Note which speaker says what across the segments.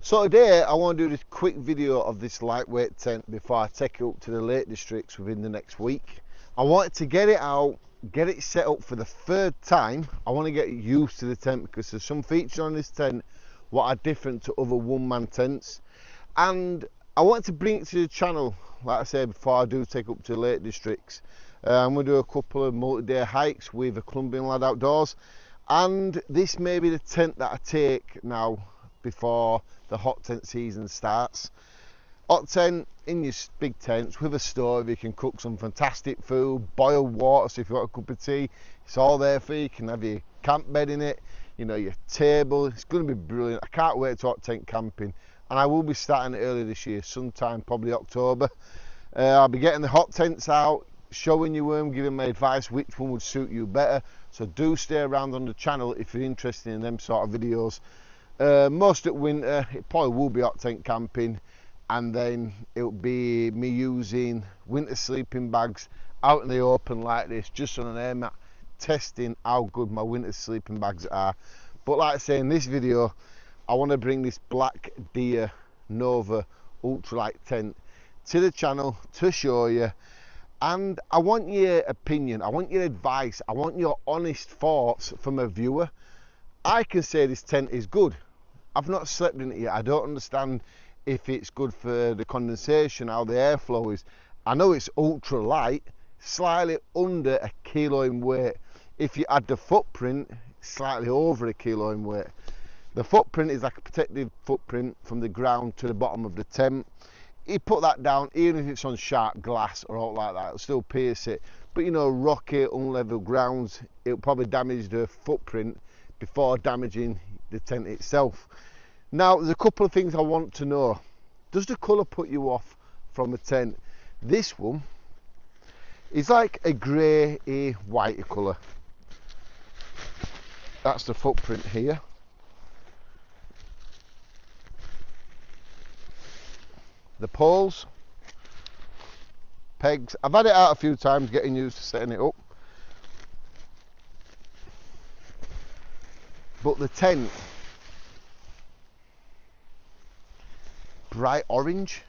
Speaker 1: So today I want to do this quick video of this lightweight tent before I take it up to the Lake Districts within the next week. I wanted to get it out, get it set up for the third time. I want to get used to the tent because there's some features on this tent what are different to other one-man tents, and I wanted to bring it to the channel, like I said, before I do take up to the Lake Districts. I'm going to do a couple of multi-day hikes with a Colombian lad outdoors, and this may be the tent that I take now before the hot tent season starts. Hot tent in your big tents with a stove, you can cook some fantastic food, boil water, so if you've got a cup of tea, it's all there for you. You can have your camp bed in it, you know, your table. It's going to be brilliant. I can't wait to hot tent camping, and I will be starting it early this year, sometime probably October. I'll be getting the hot tents out, showing you them, giving my advice which one would suit you better. So do stay around on the channel if you're interested in them sort of videos. Most at winter it probably will be hot tent camping, and then it'll be me using winter sleeping bags out in the open like this, just on an air mat, testing how good my winter sleeping bags are. But like I say, in this video I want to bring this blackdeer Nova ultralight tent to the channel to show you, and I want your opinion, I want your advice, I want your honest thoughts from a viewer. I can say this tent is good. I've not slept in it yet. I don't understand if it's good for the condensation, how the airflow is. I know it's ultra light, slightly under a kilo in weight. If you add the footprint, slightly over a kilo in weight. The footprint is like a protective footprint from the ground to the bottom of the tent. You put that down, even if it's on sharp glass or all like that, it'll still pierce it. But you know, rocky, unlevel grounds, it'll probably damage the footprint before damaging the tent itself. Now, there's a couple of things I want to know. Does the colour put you off from a tent? This one is like a grey, white colour. That's the footprint here. The poles, pegs. I've had it out a few times getting used to setting it up. But the tent, bright orange.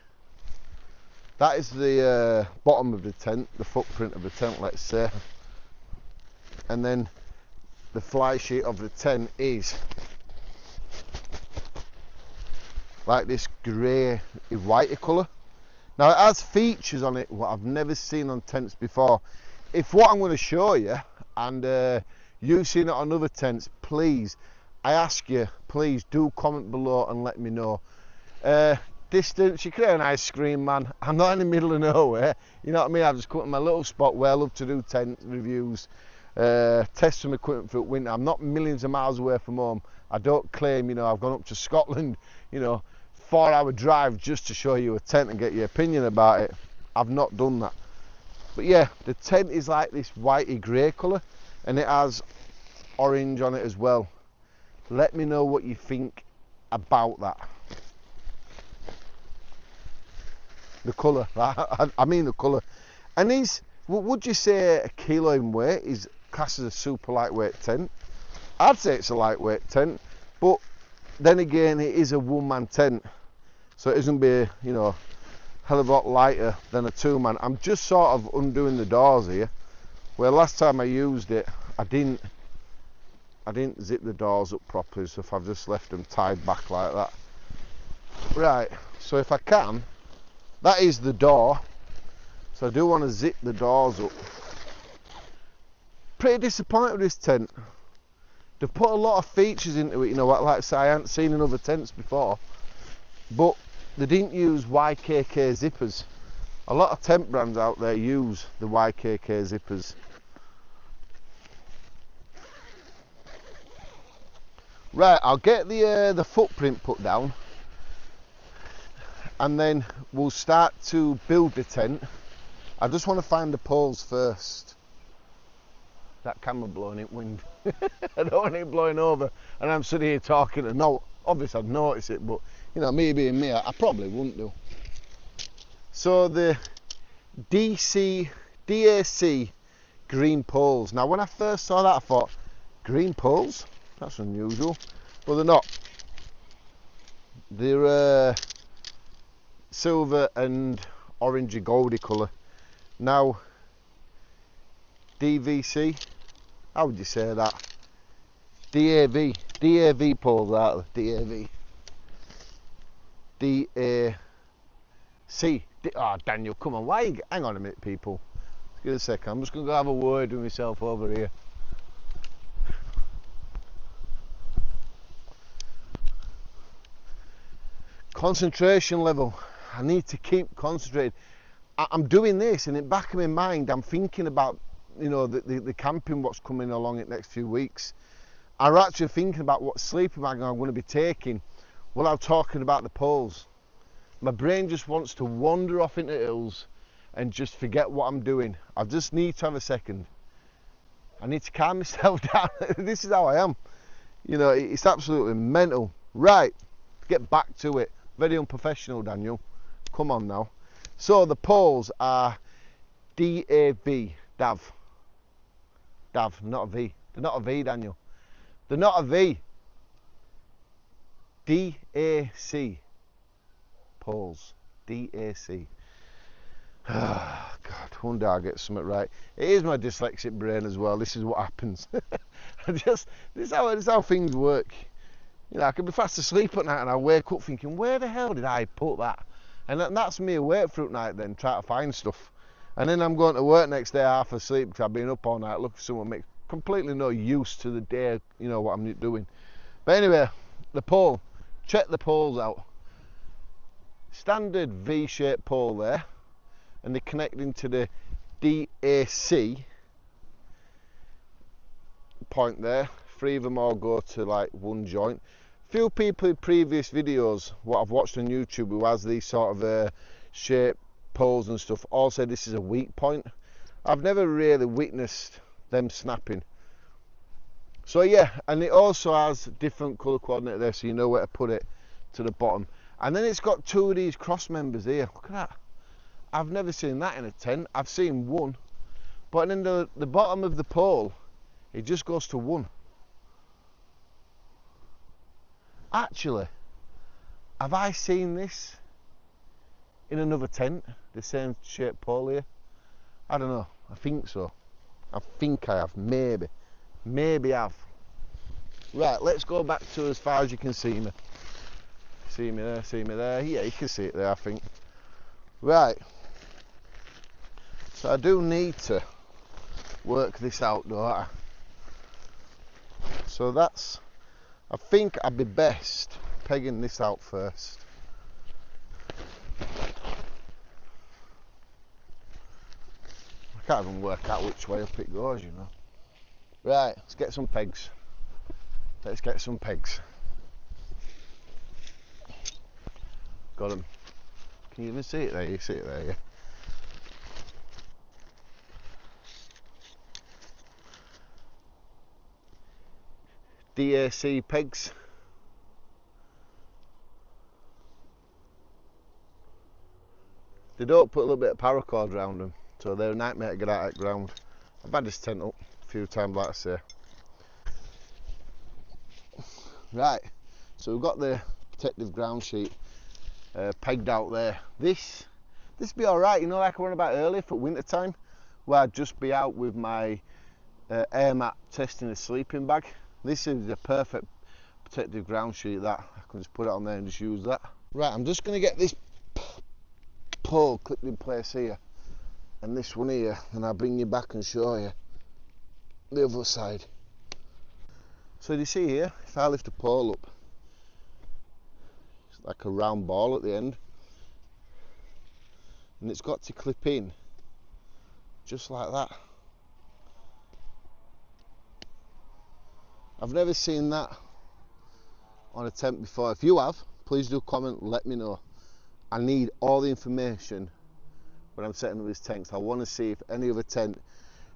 Speaker 1: That is the bottom of the tent, the footprint of the tent, let's say. And then the fly sheet of the tent is like this grey white colour. Now it has features on it what I've never seen on tents before. If what I'm going to show you and you've seen it on other tents, please, I ask you, please do comment below and let me know. Distance, you can have an ice cream man. I'm not in the middle of nowhere, you know what I mean? I've just come to my little spot where I love to do tent reviews, test some equipment for winter. I'm not millions of miles away from home. I don't claim, you know, I've gone up to Scotland, you know, 4-hour drive just to show you a tent and get your opinion about it. I've not done that. But yeah, the tent is like this whitey grey colour, and it has orange on it as well. Let me know what you think about that. The colour, I mean the colour. And these, would you say a kilo in weight is classed as a super lightweight tent? I'd say it's a lightweight tent, but then again it is a one-man tent, so it isn't be, you know, hell of a lot lighter than a two-man. I'm just sort of undoing the doors here, where last time I used it I didn't zip the doors up properly, so if I've just left them tied back like that. Right, so if I can, that is the door, so I do want to zip the doors up. Pretty disappointed with this tent. They've put a lot of features into it, you know, like I say, I haven't seen in other tents before, but they didn't use YKK zippers. A lot of tent brands out there use the YKK zippers. Right, I'll get the footprint put down, and then we'll start to build the tent. I just want to find the poles first. That camera blowing it wind. I don't want it blowing over and I'm sitting here talking, and no, obviously I'd notice it, but you know, me being me, I probably wouldn't do. So the DAC green poles. Now when I first saw that I thought, green poles? That's unusual, but they're not. They're silver and orangey goldy colour. Now DVC, how would you say that? DAV poles, aren't they? DAC. Oh, Daniel, come on, why? Hang on a minute, people. Just give it a second. I'm just going to go have a word with myself over here. Concentration level. I need to keep concentrated. I'm doing this, and in the back of my mind, I'm thinking about, you know, the camping, what's coming along in the next few weeks. I'm actually thinking about what sleeping bag I'm going to be taking while I'm talking about the poles. My brain just wants to wander off into hills and just forget what I'm doing. I just need to have a second. I need to calm myself down. This is how I am. You know, it's absolutely mental. Right, get back to it. Very unprofessional, Daniel. Come on now. So the poles are DAV. DAV, not a V. They're not a V, Daniel. They're not a V. DAC. Poles. DAC. Oh, God, one day I'll get something right. It is my dyslexic brain as well. This is what happens. This is how things work. You know, I can be fast asleep at night and I wake up thinking, where the hell did I put that? And that's me awake through night then, trying to find stuff. And then I'm going to work next day half asleep because I've been up all night looking for something that makes completely no use to the day, you know, what I'm doing. But anyway, the pole. Check the poles out. Standard V-shaped pole there. And they're connecting to the DAC point there. 3 of them all go to like one joint. Few people in previous videos what I've watched on YouTube who has these sort of shaped poles and stuff all say this is a weak point. I've never really witnessed them snapping. So yeah, and it also has different colour coordinate there, so you know where to put it to the bottom. And then it's got 2 of these cross members here. Look at that. I've never seen that in a tent. I've seen one, but then the bottom of the pole, it just goes to 1. Actually, have I seen this in another tent? The same shaped pole here? I don't know. I think so. I think I have. Maybe I have. Right, let's go back to as far as you can see me. See me there, see me there. Yeah, you can see it there, I think. Right. So I do need to work this out, don't I? So that's, I think I'd be best pegging this out first. I can't even work out which way up it goes, you know. Right, let's get some pegs. Let's get some pegs. Got them. Can you even see it there? You see it there, yeah? DAC pegs. They don't put a little bit of paracord around them, so they're a nightmare to get out of the ground. I've had this tent up a few times, like I say. Right, so we've got the protective ground sheet pegged out there. This be alright, you know, like I went about earlier for winter time, where I'd just be out with my air mat testing a sleeping bag. This is the perfect protective ground sheet that I can just put it on there and just use that. Right, I'm just going to get this pole clipped in place here and this one here, and I'll bring you back and show you the other side. So you see here, if I lift the pole up, it's like a round ball at the end, and it's got to clip in just like that. I've never seen that on a tent before. If you have, please do comment, let me know. I need all the information when I'm setting up this tent. I want to see if any other tent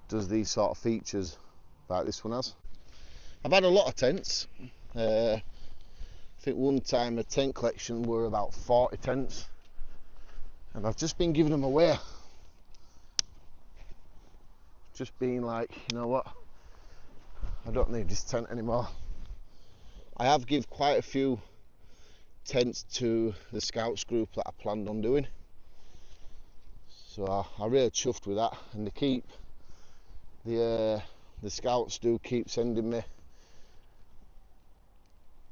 Speaker 1: does these sort of features like this one has. I've had a lot of tents. I think one time a tent collection were about 40 tents, and I've just been giving them away. Just being like, you know what, I don't need this tent anymore. I have give quite a few tents to the scouts group that I planned on doing. So I really chuffed with that, and the scouts do keep sending me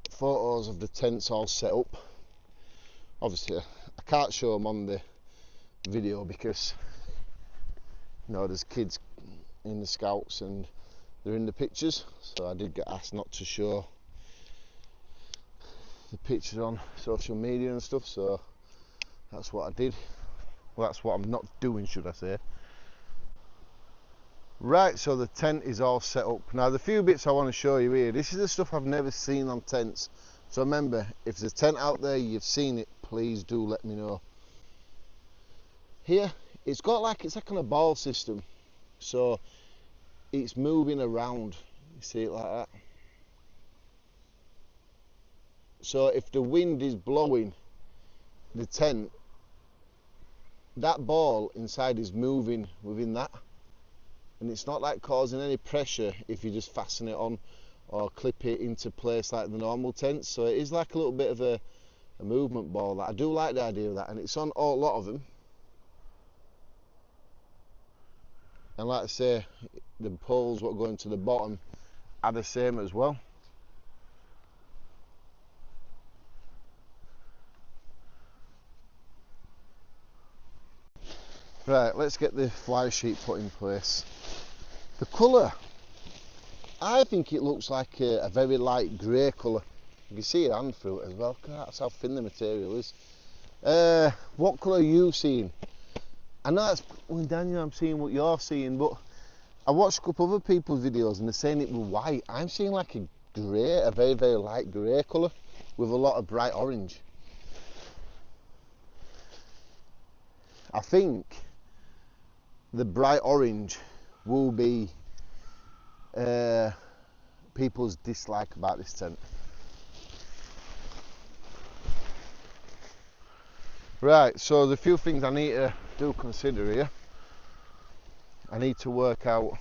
Speaker 1: photos of the tents all set up. Obviously I can't show them on the video because there's kids in the scouts and they're in the pictures, so I did get asked not to show the pictures on social media and stuff, so that's what I did. Well, that's what I'm not doing, should I say. Right, so the tent is all set up. Now the few bits I want to show you here, this is the stuff I've never seen on tents. So remember, if there's a tent out there, you've seen it, please do let me know. Here, it's like on a ball system. So it's moving around. You see it like that? So if the wind is blowing the tent, that ball inside is moving within that, and it's not like causing any pressure if you just fasten it on or clip it into place like the normal tents. So it is like a little bit of a movement ball. I do like the idea of that, and it's on a lot of them. And like I say, the poles what go into the bottom are the same as well. Right, let's get the fly sheet put in place. The colour, I think it looks like a very light grey colour. You can see your hand through it as well. That's how thin the material is. What colour are you seeing? I know that's, well, Daniel, I'm seeing what you're seeing, but I watched a couple of other people's videos and they're saying it was white. I'm seeing like a grey, a very, very light grey colour with a lot of bright orange. I think the bright orange will be people's dislike about this tent. Right, so the few things I need to do consider here. I need to work out,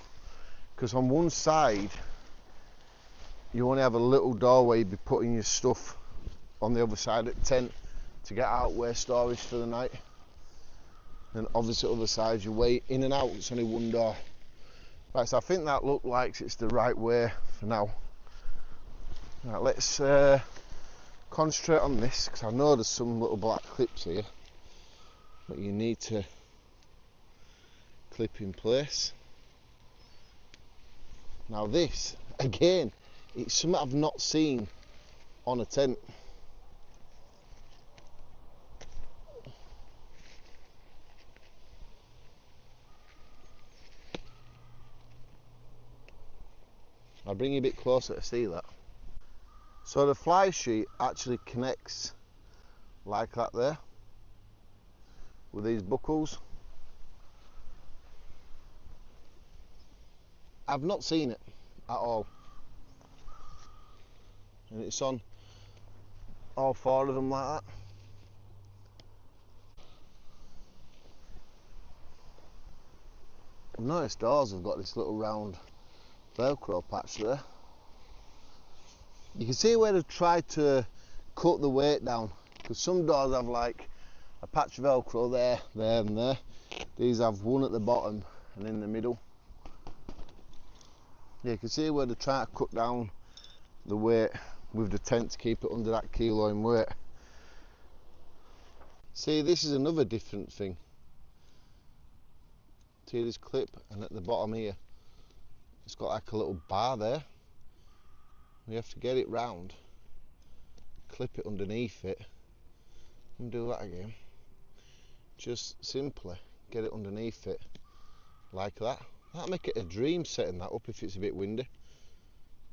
Speaker 1: because on one side you only have a little doorway you'd be putting your stuff. On the other side of the tent to get out where storage for the night. And obviously other side you wait in and out, it's only one door. Right, so I think that looks like it's the right way for now. Right, let's concentrate on this, because I know there's some little black clips here that you need to clip in place. Now this, again, it's something I've not seen on a tent. I'll bring you a bit closer to see that. So the fly sheet actually connects like that there with these buckles. I've not seen it at all, and it's on all four of them like that. I've noticed doors have got this little round Velcro patch there. You can see where they've tried to cut the weight down, because some doors have like a patch of Velcro there, there and there. These have one at the bottom and in the middle. Yeah, you can see where they're trying to cut down the weight with the tent to keep it under that kilo in weight. See, this is another different thing. See this clip, and at the bottom here it's got like a little bar there. We have to get it round, clip it underneath it, and do that again. Just simply get it underneath it like that. That'll make it a dream setting that up if it's a bit windy.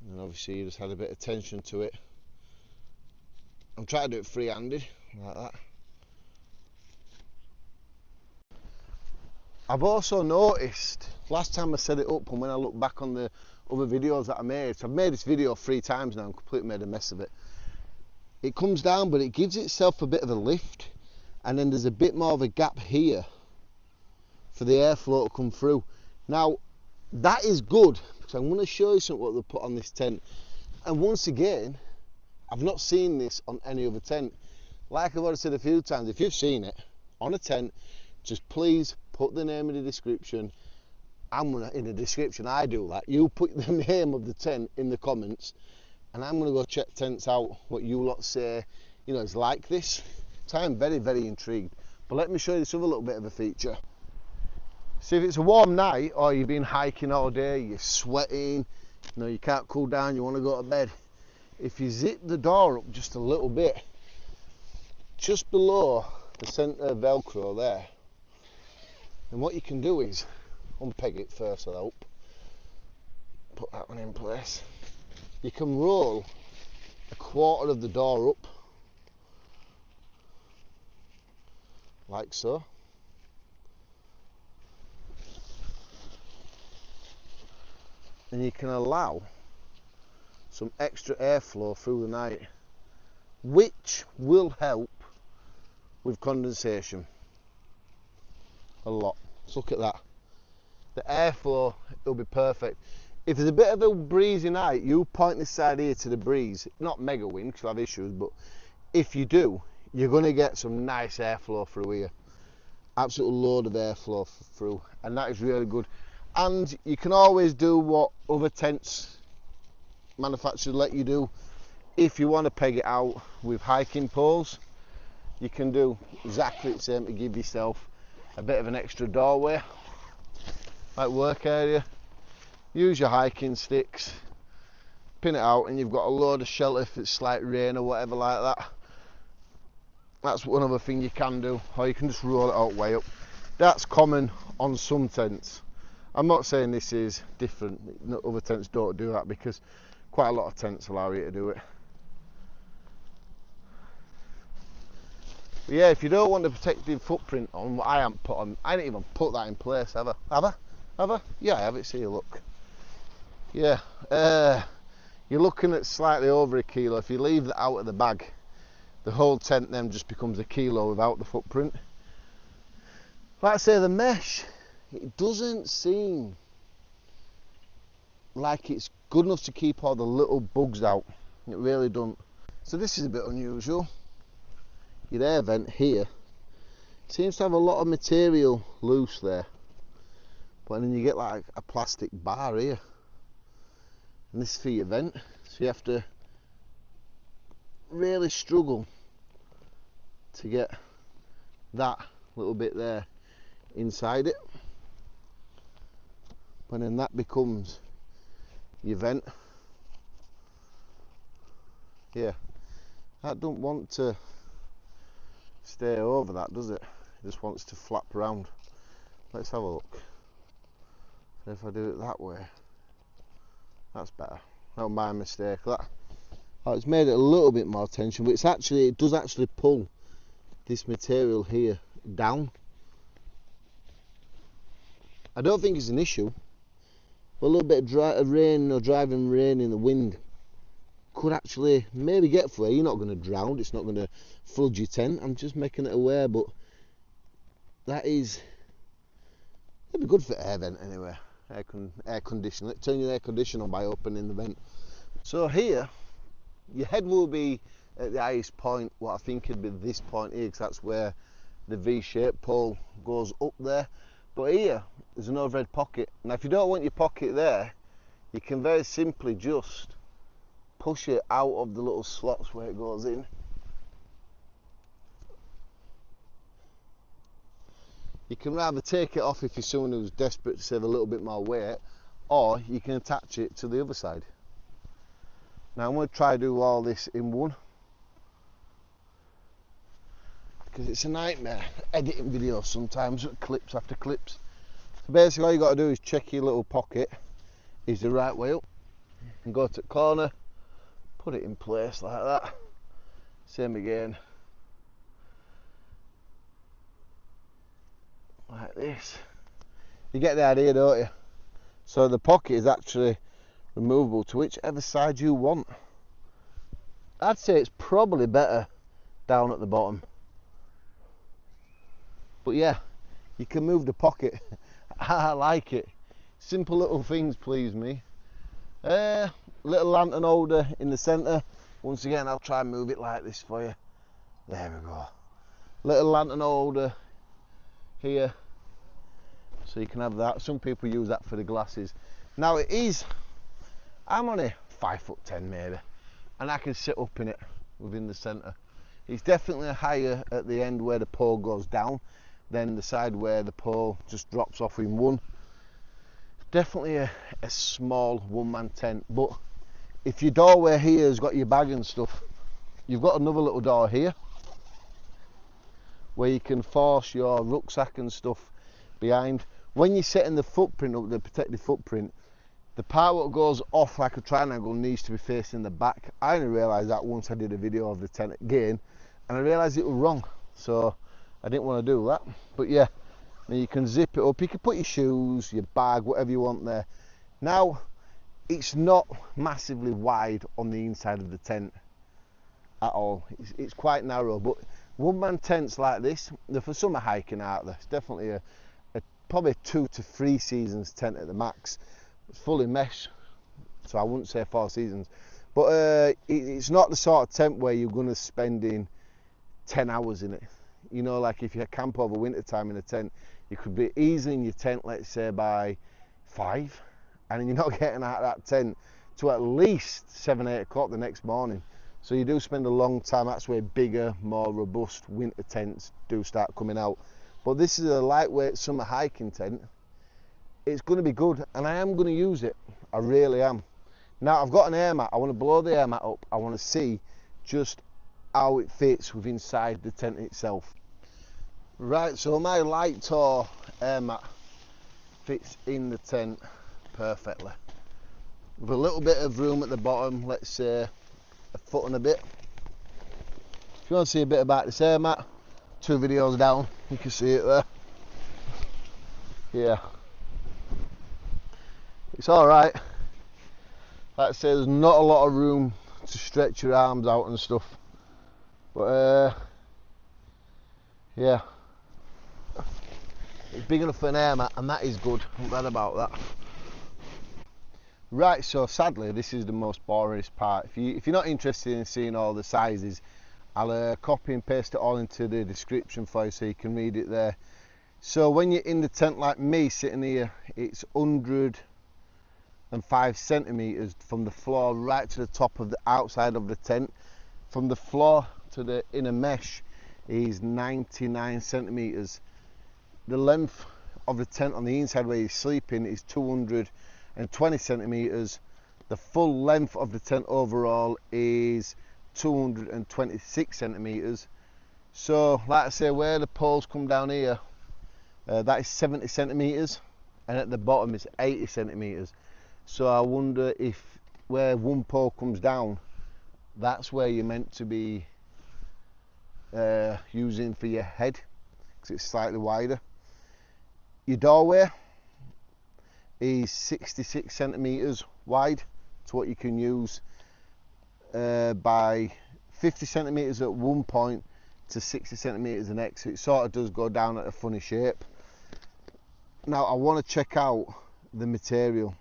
Speaker 1: And obviously you just had a bit of tension to it. I'm trying to do it free-handed like that. I've also noticed, last time I set it up and when I look back on the other videos that I made, so I've made this video 3 times now and completely made a mess of it. It comes down, but it gives itself a bit of a lift, and then there's a bit more of a gap here for the airflow to come through. Now that is good, because I'm going to show you something what they put on this tent, and once again I've not seen this on any other tent. like I've already said a few times, if you've seen it on a tent, just please put the name in the description. I'm gonna, in the description, I do that. You put the name of the tent in the comments, and I'm gonna go check tents out, what you lot say, you know, it's like this. So I'm very, very intrigued. But let me show you this other little bit of a feature. See, if it's a warm night, or you've been hiking all day, you're sweating, you know, you can't cool down, you want to go to bed. If you zip the door up just a little bit, just below the centre Velcro there, then what you can do is unpeg it first, I hope. Put that one in place. You can roll a quarter of the door up, like so. And you can allow some extra airflow through the night, which will help with condensation a lot. Let's look at that. The airflow, it'll be perfect. If there's a bit of a breezy night, you point this side here to the breeze. Not mega wind, because you'll have issues, but if you do, you're going to get some nice airflow through here. Absolute load of airflow through, and that is really good. And you can always do what other tents manufacturers let you do. If you want to peg it out with hiking poles, you can do exactly the same to give yourself a bit of an extra doorway, like work area. Use your hiking sticks, pin it out, and you've got a load of shelter if it's slight rain or whatever like that. That's one other thing you can do, or you can just roll it out way up. That's common on some tents. I'm not saying this is different, other tents don't do that, because quite a lot of tents allow you to do it. But yeah, if you don't want the protective footprint on, what I haven't put on, I didn't even put that in place, have I? Have I? Yeah, I have it, see, look. Yeah, you're looking at slightly over a kilo. If you leave that out of the bag, the whole tent then just becomes a kilo without the footprint. Like I say, the mesh, it doesn't seem like it's good enough to keep all the little bugs out. It really don't. So this is a bit unusual. Your air vent here seems to have a lot of material loose there, but then you get like a plastic bar here, and this is for your vent, so you have to really struggle to get that little bit there inside it, but then that becomes your vent. Yeah, that don't want to stay over that, does it? It just wants to flap around. Let's have a look. So if I do it that way, that's better. Not my mistake. That, oh, it's made it a little bit more tension, but it does actually pull this material here down. I don't think it's an issue, but a little bit of rain or driving rain in the wind could actually maybe get through. You're not going to drown, it's not going to flood your tent. I'm just making it aware, but that is, it'd be good for air vent anyway. Air conditioner. Turn your air conditioner on by opening the vent. So here, your head will be at the highest point. What I think would be this point here, because that's where the V-shaped pole goes up there. But here, there's an overhead pocket. Now, if you don't want your pocket there, you can very simply just push it out of the little slots where it goes in. You can rather take it off if you're someone who's desperate to save a little bit more weight, or you can attach it to the other side. Now I'm going to try to do all this in one, because it's a nightmare editing videos sometimes, clips after clips. So basically all you got to do is check your little pocket is the right way up, and go to the corner, put it in place like that. Same again, like this. You get the idea, don't you? So the pocket is actually removable to whichever side you want. I'd say it's probably better down at the bottom, but yeah, you can move the pocket. I like it. Simple little things please me. Little lantern holder in the centre. Once again, I'll try and move it like this for you. There we go. Little lantern holder here, so you can have that. Some people use that for the glasses. Now it is, I'm only 5'10" maybe, and I can sit up in it within the centre. It's definitely higher at the end where the pole goes down than the side where the pole just drops off in one. Definitely a small one-man tent, but if your doorway here has got your bag and stuff, you've got another little door here where you can force your rucksack and stuff behind. When you're setting the footprint up, the protected footprint, the part that goes off like a triangle needs to be facing the back. I only realised that once I did a video of the tent again, and I realised it was wrong, so I didn't want to do that. But yeah, you can zip it up, you can put your shoes, your bag, whatever you want there. Now, it's not massively wide on the inside of the tent at all. It's quite narrow, but one-man tents like this, they're for summer hiking, aren't they? It's definitely a probably 2 to 3 seasons tent at the max. It's fully mesh, so I wouldn't say 4 seasons. But it's not the sort of tent where you're going to spend in 10 hours in it. You know, like if you camp over winter time in a tent, you could be easily in your tent, let's say by 5, and you're not getting out of that tent to at least 7, 8 o'clock the next morning. So you do spend a long time. That's where bigger, more robust winter tents do start coming out. But this is a lightweight summer hiking tent. It's going to be good, and I am going to use it. I really am. Now I've got an air mat. I want to blow the air mat up. I want to see just how it fits with inside the tent itself. Right, so my light tour air mat fits in the tent perfectly. With a little bit of room at the bottom, let's say a foot and a bit. If you want to see a bit about this air mat, 2 videos down, you can see it there. Yeah, it's alright. Like I say, there's not a lot of room to stretch your arms out and stuff, but yeah, it's big enough for an air mat, and that is good. I'm glad about that. Right, so sadly this is the most boringest part. If you're not interested in seeing all the sizes, I'll copy and paste it all into the description for you so you can read it there. So when you're in the tent like me sitting here, it's 105 centimeters from the floor right to the top of the outside of the tent. From the floor to the inner mesh is 99 centimeters. The length of the tent on the inside where you're sleeping is 220 centimeters. The full length of the tent overall is 226 centimeters. So like I say, where the poles come down here, that is 70 centimeters, and at the bottom is 80 centimeters. So I wonder if where one pole comes down, that's where you're meant to be using for your head, because it's slightly wider. Your doorway is 66 centimeters wide. It's what you can use by 50 centimeters at one point to 60 centimeters the next. So it sort of does go down at a funny shape. Now I want to check out the material.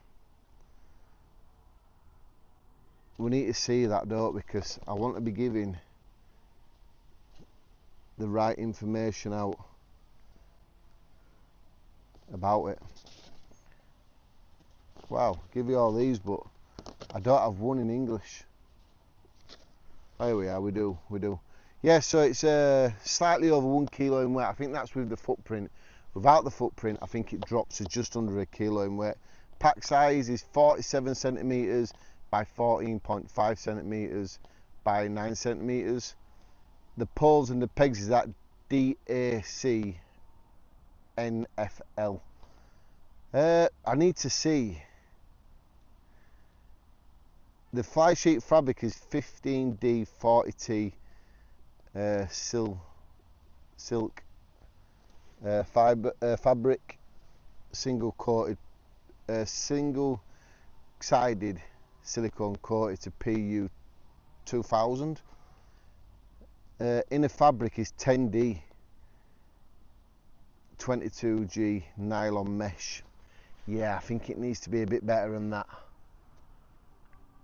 Speaker 1: We need to see that, don't we? Because I want to be giving the right information out about it. Wow, give you all these, but I don't have one in English. Here we are, we do. Yeah, so it's slightly over 1 kilo in weight. I think that's with the footprint. Without the footprint, I think it drops to just under 1 kilo in weight. Pack size is 47 centimeters by 14.5 centimeters by 9 centimeters. The poles and the pegs is that DAC-NFL. I need to see. The fly sheet fabric is 15D40T silk fabric, single sided silicone coated to PU 2000. Inner fabric is 10D 22G nylon mesh. Yeah, I think it needs to be a bit better than that.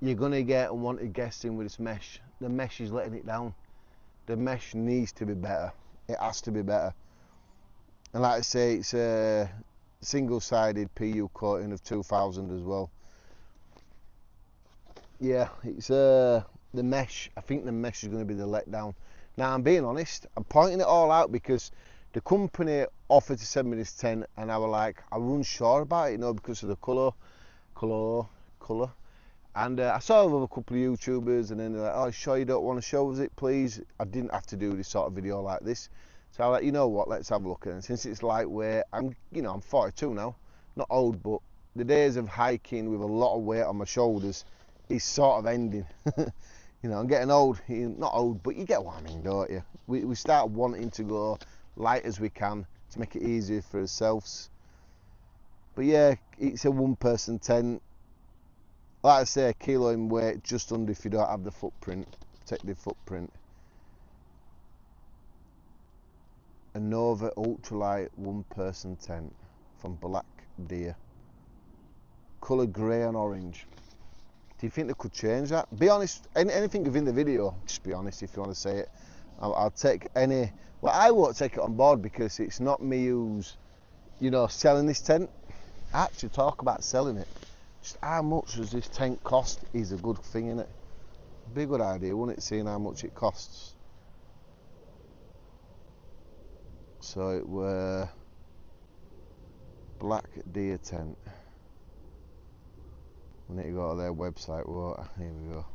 Speaker 1: You're going to get unwanted guests in with this mesh. The mesh is letting it down. the mesh needs to be better. It has to be better. And like I say, it's a single-sided PU coating of 2000 as well. Yeah, it's the mesh. I think the mesh is going to be the letdown. Now, I'm being honest, I'm pointing it all out because the company offered to send me this tent, and I was like, I was unsure about it, you know, because of the colour. And I saw with a couple of YouTubers, and then they're like, oh, sure you don't want to show us it, please? I didn't have to do this sort of video like this. So I was like, you know what, let's have a look at it. And since it's lightweight, I'm 42 now, not old, but the days of hiking with a lot of weight on my shoulders is sort of ending. You know, I'm getting old, not old, but you get what I mean, don't you? We start wanting to go light as we can to make it easier for ourselves. But yeah, it's a one-person tent. Like I say, a kilo in weight, just under if you don't have the footprint, protective footprint. A Nova ultralight one-person tent from Blackdeer. Colour grey and orange. Do you think they could change that? Be honest, anything within the video, just be honest if you want to say it. I'll take any, well, I won't take it on board because it's not me who's, you know, selling this tent. I actually talk about selling it. Just how much does this tent cost is a good thing, innit? Be a good idea, wouldn't it, seeing how much it costs? So it were Blackdeer tent. I need to go to their website. Well, here we go.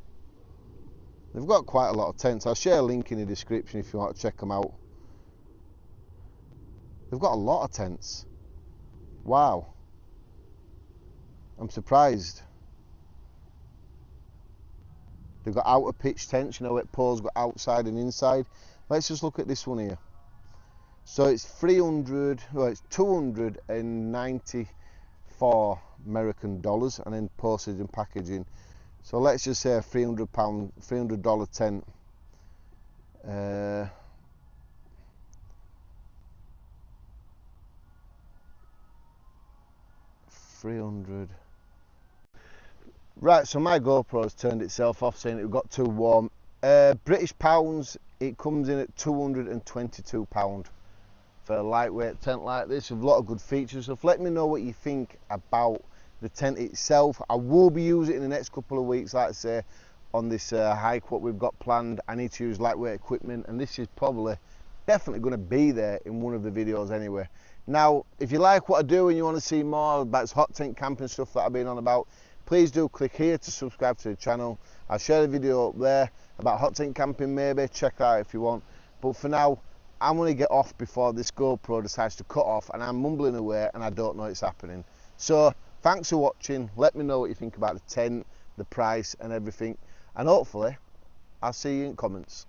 Speaker 1: They've got quite a lot of tents. I'll share a link in the description if you want to check them out. They've got a lot of tents. Wow. I'm surprised. They've got outer pitch tents, you know, it poles got outside and inside. Let's just look at this one here. So it's 300, well, it's 294 American dollars, and then postage and packaging. So let's just say a $300 tent. 300. Right, so my GoPro's turned itself off saying it got too warm. British pounds, it comes in at £222 for a lightweight tent like this with a lot of good features. So let me know what you think about the tent itself. I will be using it in the next couple of weeks, like I say, on this hike what we've got planned. I need to use lightweight equipment, and this is probably definitely going to be there in one of the videos anyway. Now, if you like what I do and you want to see more about this hot tent camping stuff that I've been on about, please do click here to subscribe to the channel. I'll share a video up there about hot tent camping, maybe check that out if you want. But for now, I'm going to get off before this GoPro decides to cut off and I'm mumbling away and I don't know it's happening. So thanks for watching. Let me know what you think about the tent, the price and everything, and hopefully I'll see you in comments.